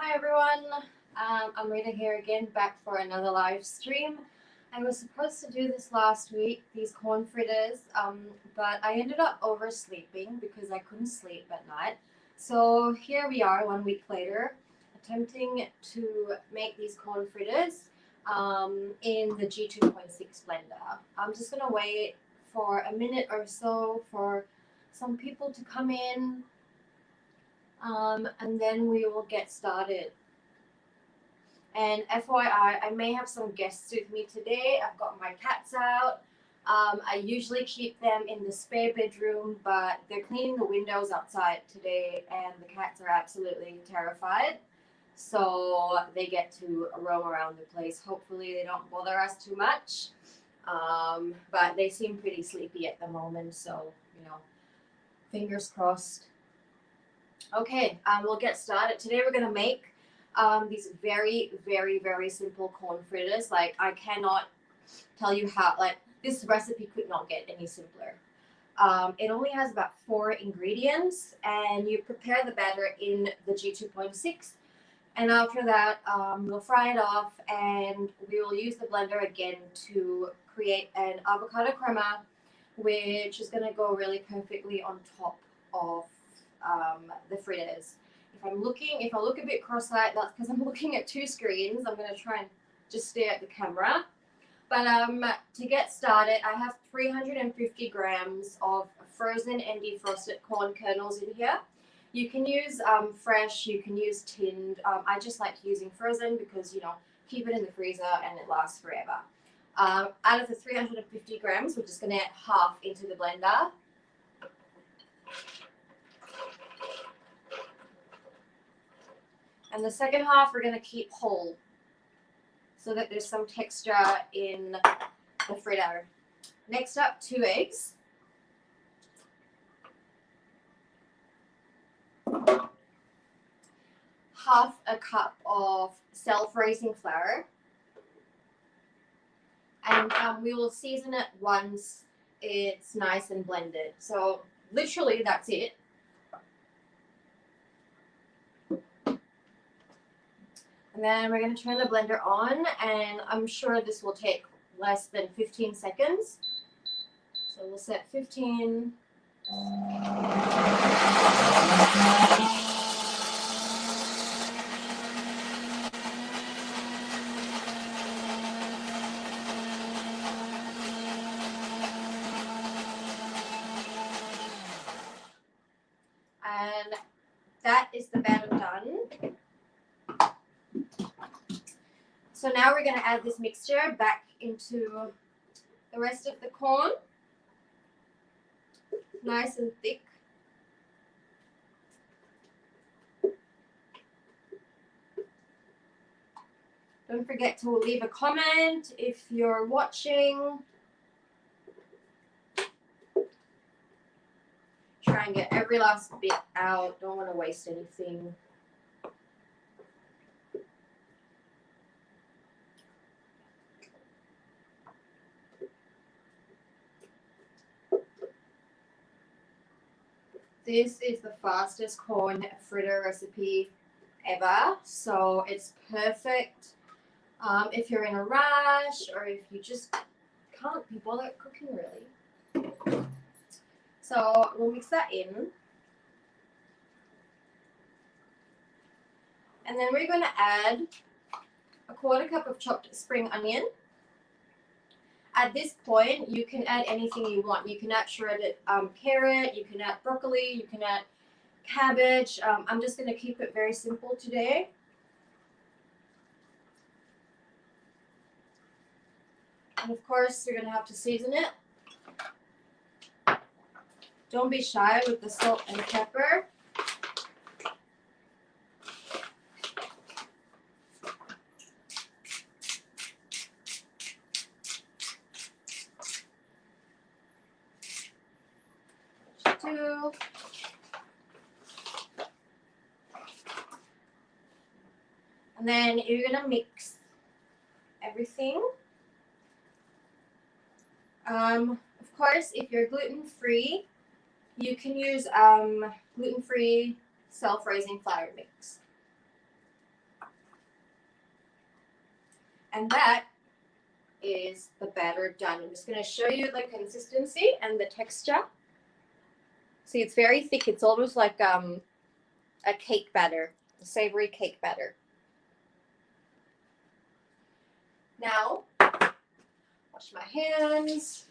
Hi everyone, Amrita here again, back for another live stream. I was supposed to do this last week, these corn fritters, but I ended up oversleeping because I couldn't sleep at night. So here we are 1 week later, attempting to make these corn fritters in the G2.6 blender. I'm just going to wait for a minute or so for some people to come in. And then we will get started. And FYI, I may have some guests with me today. I've got my cats out. I usually keep them in the spare bedroom, but they're cleaning the windows outside today, and the cats are absolutely terrified. So they get to roam around the place. Hopefully they don't bother us too much. But they seem pretty sleepy at the moment, so, fingers crossed. Okay, we'll get started. Today we're going to make these very, very, very simple corn fritters. Like, I cannot tell you how, this recipe could not get any simpler. It only has about 4 ingredients, and you prepare the batter in the G2.6. And after that, we'll fry it off, and we will use the blender again to create an avocado crema, which is going to go really perfectly on top of the fritters. If I look a bit cross-eyed, that's because I'm looking at 2 screens. I'm going to try and just stare at the camera. But to get started, I have 350 grams of frozen and defrosted corn kernels in here. You can use fresh, you can use tinned. I just like using frozen because, keep it in the freezer and it lasts forever. Out of the 350 grams, we're just going to add half into the blender. And the second half we're going to keep whole so that there's some texture in the fritter. Next up, 2 eggs. Half a cup of self-raising flour. And we will season it once it's nice and blended. So literally that's it. And then we're going to turn the blender on, and I'm sure this will take less than 15 seconds. So we'll set 15. And that is the batter done. So now we're going to add this mixture back into the rest of the corn. Nice and thick. Don't forget to leave a comment if you're watching. Try and get every last bit out. Don't want to waste anything. This is the fastest corn fritter recipe ever, so it's perfect if you're in a rush or if you just can't be bothered cooking really. So we'll mix that in. And then we're going to add a 1/4 cup of chopped spring onion. At this point, you can add anything you want. You can add shredded carrot, you can add broccoli, you can add cabbage. I'm just going to keep it very simple today. And of course, you're going to have to season it. Don't be shy with the salt and pepper. And then you're going to mix everything. Of course, if you're gluten-free, you can use gluten-free self-raising flour mix. And that is the batter done. I'm just going to show you the consistency and the texture. See, it's very thick. It's almost like a cake batter, a savory cake batter. Now, wash my hands.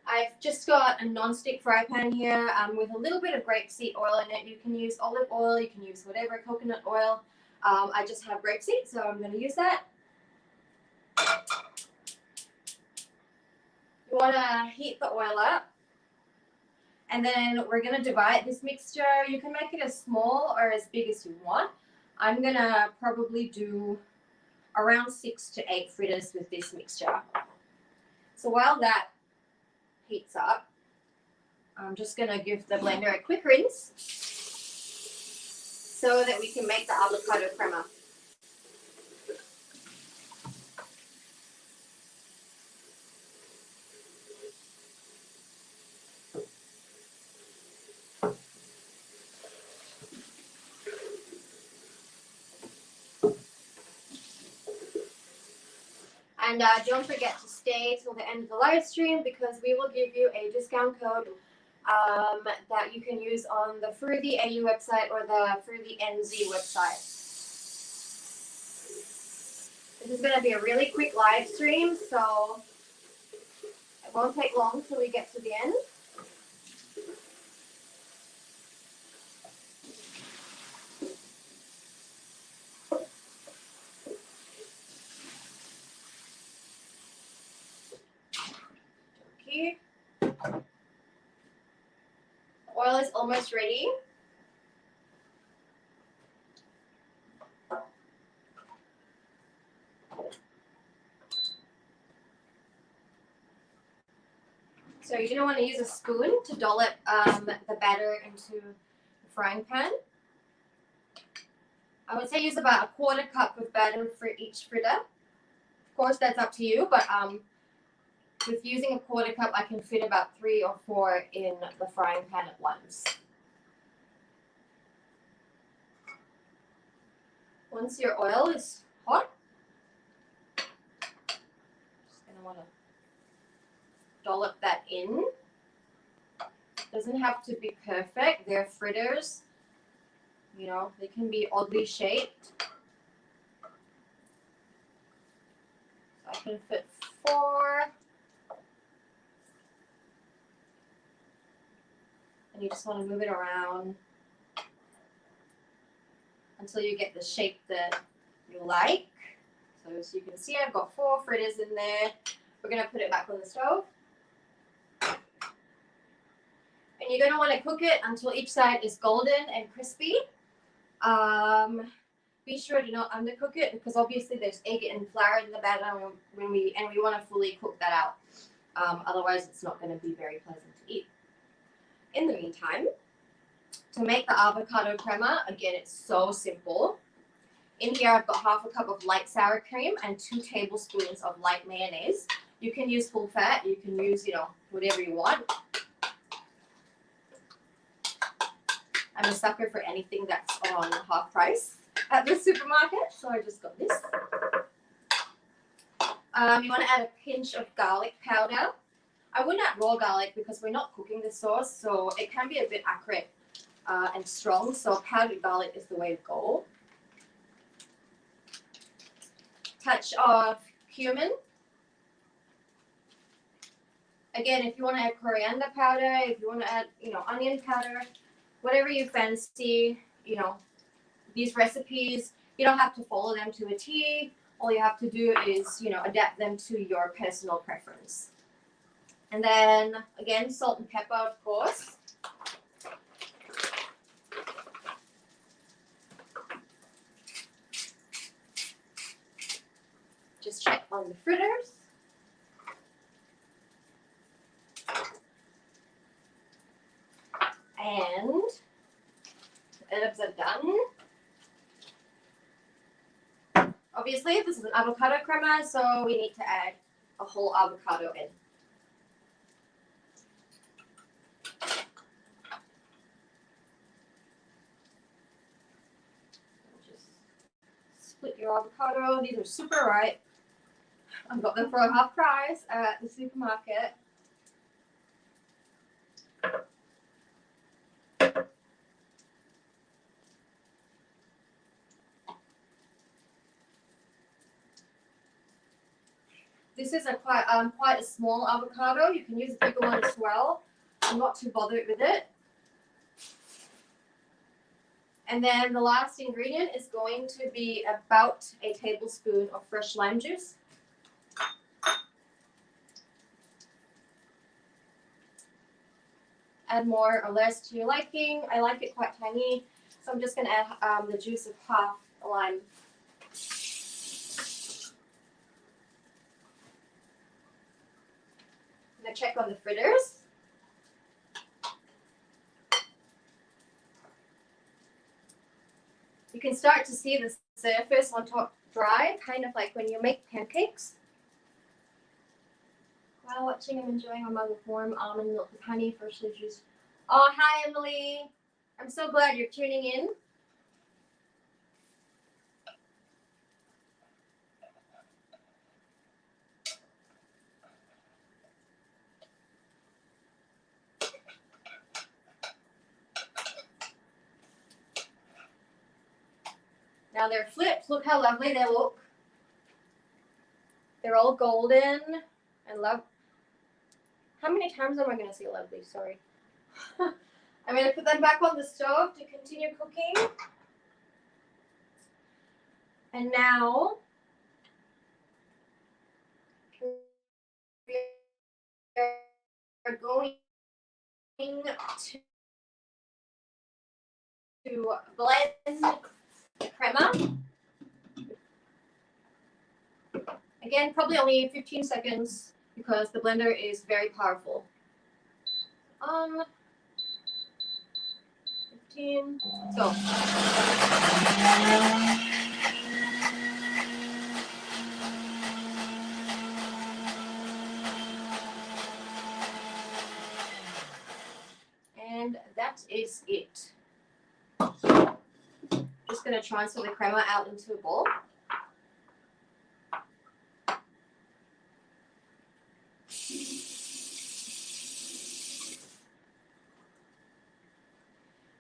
I've just got a non-stick fry pan here with a little bit of grapeseed oil in it. You can use olive oil, you can use whatever, coconut oil. I just have grapeseed, so I'm going to use that. You want to heat the oil up. And then we're going to divide this mixture. You can make it as small or as big as you want. I'm going to probably do around 6 to 8 fritters with this mixture. So while that heats up, I'm just going to give the blender a quick rinse so that we can make the avocado crema. And don't forget to stay till the end of the live stream because we will give you a discount code that you can use on the Froothie AU website or the Froothie NZ website. This is going to be a really quick live stream, so it won't take long till we get to the end. Okay. The oil is almost ready. So you're going to want to use a spoon to dollop the batter into the frying pan. I would say use about a 1/4 cup of batter for each fritter. Of course, that's up to you, but with using a 1/4 cup, I can fit about 3 or 4 in the frying pan at once. Once your oil is hot, just going to want to dollop that in. Doesn't have to be perfect. They're fritters. You know, they can be oddly shaped. So I can fit 4. And you just want to move it around until you get the shape that you like. So as you can see, I've got 4 fritters in there. We're going to put it back on the stove. And you're going to want to cook it until each side is golden and crispy. Be sure to not undercook it because obviously there's egg and flour in the batter when we want to fully cook that out. Otherwise, it's not going to be very pleasant to eat. In the meantime, to make the avocado crema, again, it's so simple. In here, I've got 1/2 cup of light sour cream and 2 tablespoons of light mayonnaise. You can use full fat. You can use, whatever you want. I'm a sucker for anything that's on half price at the supermarket, so I just got this. You want to add a pinch of garlic powder. I wouldn't add raw garlic because we're not cooking the sauce, so it can be a bit acrid and strong, so powdered garlic is the way to go. Touch of cumin. Again, if you want to add coriander powder, if you want to add, onion powder, whatever you fancy, these recipes, you don't have to follow them to a T. All you have to do is, adapt them to your personal preference. And then, again, salt and pepper, of course. Just check on the fritters. And the herbs are done. Obviously, this is an avocado crema, so we need to add a whole avocado in. split your avocado. These are super ripe. I got them for a half price at the supermarket. This is a quite a small avocado. You can use a bigger one as well. I'm not too bothered with it. And then the last ingredient is going to be about a tablespoon of fresh lime juice. Add more or less to your liking. I like it quite tangy, so I'm just going to add the juice of half a lime. I'm going to check on the fritters. You can start to see the surface on top dry, kind of like when you make pancakes. While watching, I'm enjoying a mug of warm almond milk with honey, freshly juiced. Oh, hi, Emily. I'm so glad you're tuning in. Now they're flipped. Look how lovely they look. They're all golden and love. How many times am I going to say lovely? Sorry. I'm going to put them back on the stove to continue cooking. And now we are going to blend the crema. Again, probably only 15 seconds because the blender is very powerful. 15, let's go. And that is it. Just going to transfer the crema out into a bowl.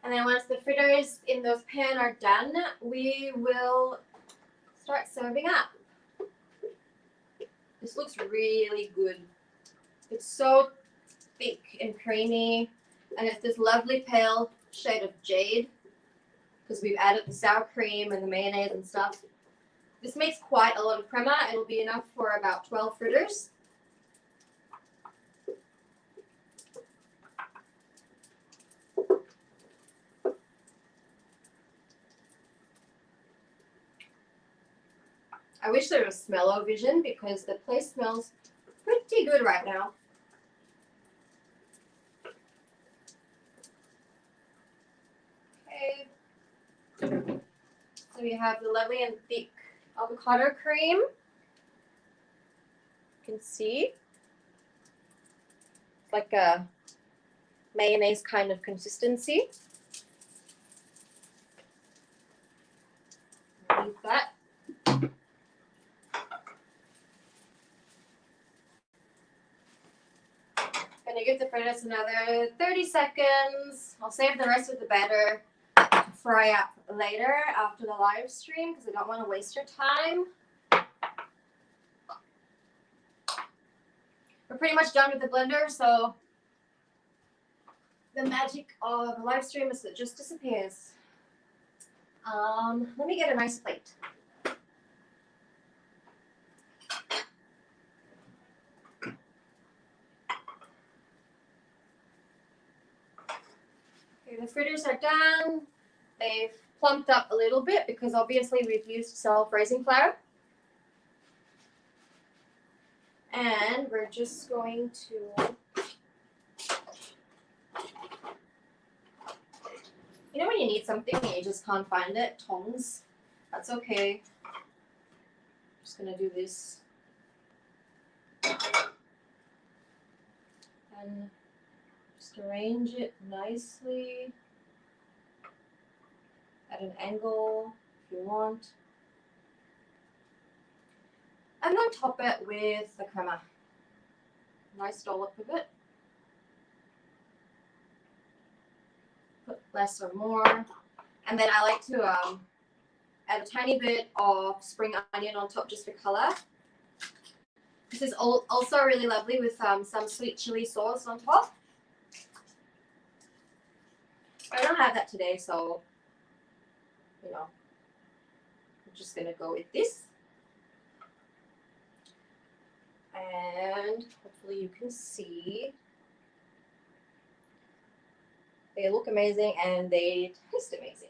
And then once the fritters in those pan are done, we will start serving up. This looks really good. It's so thick and creamy, and it's this lovely pale shade of jade because we've added the sour cream and the mayonnaise and stuff. This makes quite a lot of crema. It'll be enough for about 12 fritters. I wish there was smell-o-vision because the place smells pretty good right now. Okay. So we have the lovely and thick avocado cream. You can see it's like a mayonnaise kind of consistency. Leave that. Gonna give the fritters another 30 seconds. I'll save the rest of the batter to fry up later after the live stream because I don't want to waste your time. We're pretty much done with the blender, so the magic of the live stream is it just disappears. Let me get a nice plate. Okay, the fritters are done. They've plumped up a little bit because obviously we've used self-raising flour. And we're just going to, you know when you need something and you just can't find it? Tongs. That's okay. Just gonna do this. And just arrange it nicely at an angle if you want. I'm going to top it with the crema. Nice dollop of it. Put less or more. And then I like to add a tiny bit of spring onion on top just for color. This is also really lovely with some sweet chili sauce on top. I don't have that today, so, you know, I'm just going to go with this. And hopefully you can see. They look amazing and they taste amazing.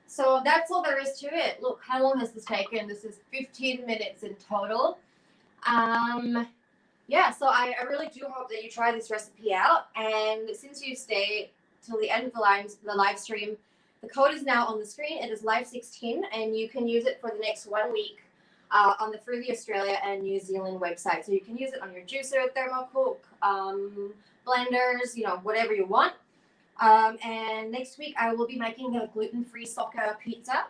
So that's all there is to it. Look, how long has this taken? This is 15 minutes in total. Yeah, so I really do hope that you try this recipe out. And since you stay till the end of the live stream, the code is now on the screen. It is live16, and you can use it for the next 1 week on the Froothie Australia and New Zealand website. So you can use it on your juicer, thermocook, blenders, you know, whatever you want. And next week I will be making a gluten-free 𝗙𝗏 pizza.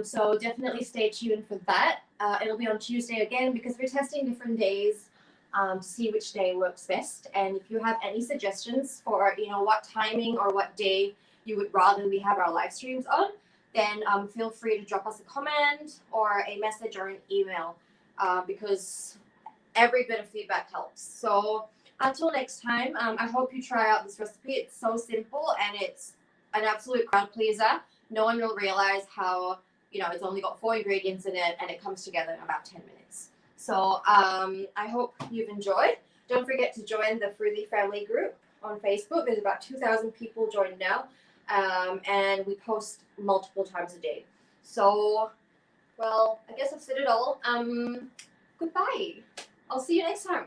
So definitely stay tuned for that. It'll be on Tuesday again because we're testing different days to see which day works best. And if you have any suggestions for, you know, what timing or what day you would rather we have our live streams on, then feel free to drop us a comment or a message or an email because every bit of feedback helps. So until next time, I hope you try out this recipe. It's so simple and it's an absolute crowd pleaser. No one will realize how, you know, it's only got 4 ingredients in it and it comes together in about 10 minutes. So I hope you've enjoyed. Don't forget to join the Froothie family group on Facebook. There's about 2,000 people joined now. And we post multiple times a day. So, well, I guess I've said it all. Goodbye. I'll see you next time.